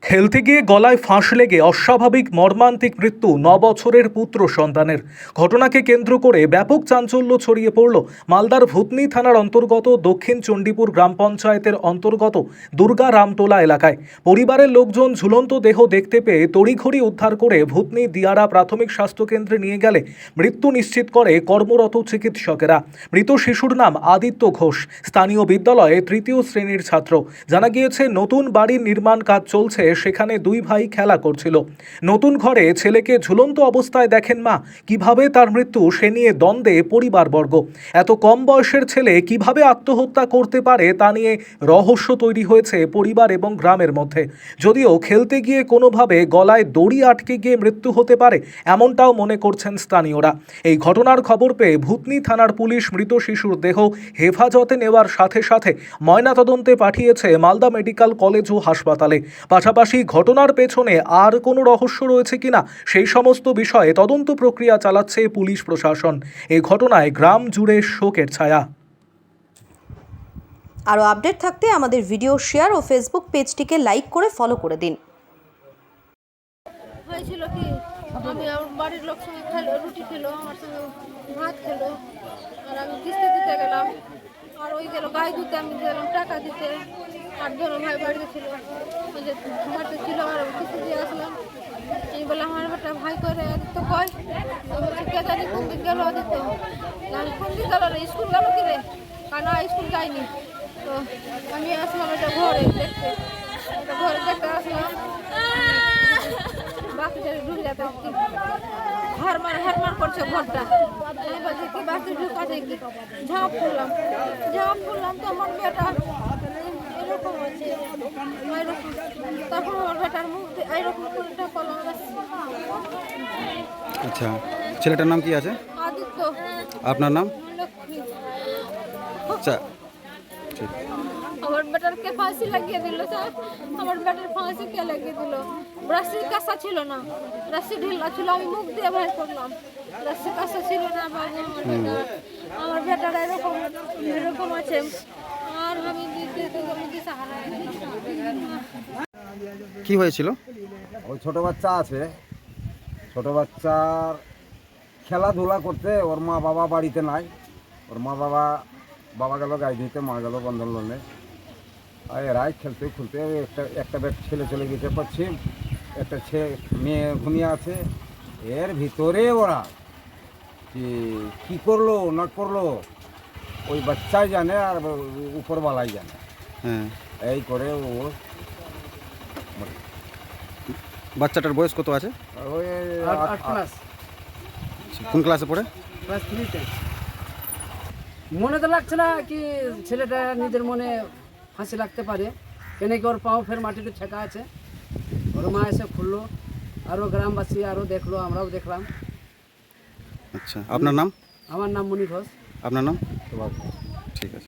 খেলতে গিয়ে গলায় ফাঁস লেগে অস্বাভাবিক মর্মান্তিক মৃত্যু ৯ বছরের পুত্র সন্তানের। ঘটনাকে কেন্দ্র করে ব্যাপক চাঞ্চল্য ছড়িয়ে পড়ল মালদার ভূতনি থানার অন্তর্গত দক্ষিণ চণ্ডীপুর গ্রাম পঞ্চায়েতের অন্তর্গত দুর্গা রামটোলা এলাকায়। পরিবারের লোকজন ঝুলন্ত দেহ দেখতে পেয়ে তড়িঘড়ি উদ্ধার করে ভূতনি দিয়ারা প্রাথমিক স্বাস্থ্যকেন্দ্রে নিয়ে গেলে মৃত্যু নিশ্চিত করে কর্মরত চিকিৎসকেরা। মৃত শিশুর নাম আদিত্য ঘোষ, স্থানীয় বিদ্যালয়ে ৩য় শ্রেণীর ছাত্র। জানা গিয়েছে নতুন বাড়ির নির্মাণ কাজ চলছে, সেখানে দুই ভাই খেলা করছিল। নতুন ঘরে ছেলেকে ঝুলন্ত অবস্থায় দেখেন মা। কিভাবে তার মৃত্যু সে নিয়ে দ্বন্দ্বে পরিবারবর্গ। এত কম বয়সের ছেলে কিভাবে আত্মহত্যা করতে পারে তা নিয়ে রহস্য তৈরি হয়েছে পরিবার এবং গ্রামের মধ্যে। যদিও খেলতে গিয়ে কোনোভাবে গলায় দড়ি আটকে গিয়ে মৃত্যু হতে পারে এমনটাও মনে করছেন স্থানীয়রা। এই ঘটনার খবর পেয়ে ভূতনি থানার পুলিশ মৃত শিশুর দেহ হেফাজতে নেওয়ার সাথে সাথে ময়নাতদন্তে পাঠিয়েছে মালদা মেডিকেল কলেজ ও হাসপাতালে। পাশাপাশি ঘটনার পেছনে আর কোনো রহস্য রয়েছে কিনা সেই সমস্ত বিষয়ে তদন্ত প্রক্রিয়া চালাচ্ছে পুলিশ প্রশাসন। এই ঘটনায় গ্রাম জুড়ে শোকের ছায়া। আরও আপডেট থাকতে আমাদের ভিডিও শেয়ার ও ফেসবুক পেজটিকে লাইক করে ফলো করে দিন। হয়েছিল কি, আমি আমার বাড়ির লোক সঙ্গে খেলো, রুটি খেলো, আমার সঙ্গে ভাত খেলো, আর আমি কিস্তি দিতে গেলাম, আর ওই গেল গায়ে ধুতে, আমি গেলাম টাকা দিতে, আর ধরো ভাই বাড়িতে ছিল, ওই যে বাড়িতে ছিল, আর কিস্তি দিয়ে আসলাম। এই বলে আমার বেটা ভাই করে আদিত্য কয়, তো বলছে কে জানি কোন দিক গেলো আদিত্য, আমি কোন দিক গেল রে, স্কুল গেল কি রে, না স্কুল যাইনি। তো আমি আসলাম এটা ঘরে দেখতে, ঘরে দেখতে আসলাম, হারমার করছে ঘরটা। আমি বলছি কি বাড়িতে ঢুকা যায় কি, ঝাঁপ করলাম তো আমার বেটা এরকম আছে, এরকম। তখন আমার বেটার মুখ এরকম করে কলম। আচ্ছা, ছেলেটার নাম কি আছে? আদিত্য। আপনার নাম? লক্ষ্মী। আচ্ছা, ঠিক। আমার বেটারকে ফাঁসি লাগিয়ে দিল স্যার, আমার বেটার ফাঁসি কে লাগিয়ে দিল? রাশির কাঁসা ছিল না, রাশি ঢিলা ছিল, আমি মুখ দিয়ে বের করলাম, রাশি কাঁসা ছিল না বাবু। আমার বেটার এরকম আছে, আর আমি দিশাহারা। কি হয়েছিল? ওই ছোট বাচ্চা আছে, ছোট বাচ্চার খেলাধুলা করতে, ওর মা বাবা বাড়িতে নাই। ওর বাবা গেল গায়ে দিতে, মা গেল বন্ধন লোনে। আর এরাই খেলতে খুলতে একটা ছেলে চলে গেছে পশ্চিম, একটা মেয়ে ঘুমিয়ে আছে। এর ভিতরে ওরা কি করলো না করলো ওই বাচ্চাই জানে, আর উপরওয়ালাই জানে। হ্যাঁ, এই করে ও বাচ্চাটার বয়স কত আছে? ওই 8 মাস। কোন ক্লাসে পড়ে? ক্লাস 3-তে। মনে তো লাগছে না কি ছেলেটা নিজের মনে ফাঁসি লাগতে পারে, কেন কি ওর পাও ফের মাটিতে ঠেকা আছে। ওর মা এসে খুললো, আরও গ্রামবাসী আরও দেখলো, আমরাও দেখলাম। আচ্ছা, আপনার নাম? আমার নাম মণি ঘোষ। আপনার নাম? তোমার ঠিক আছে।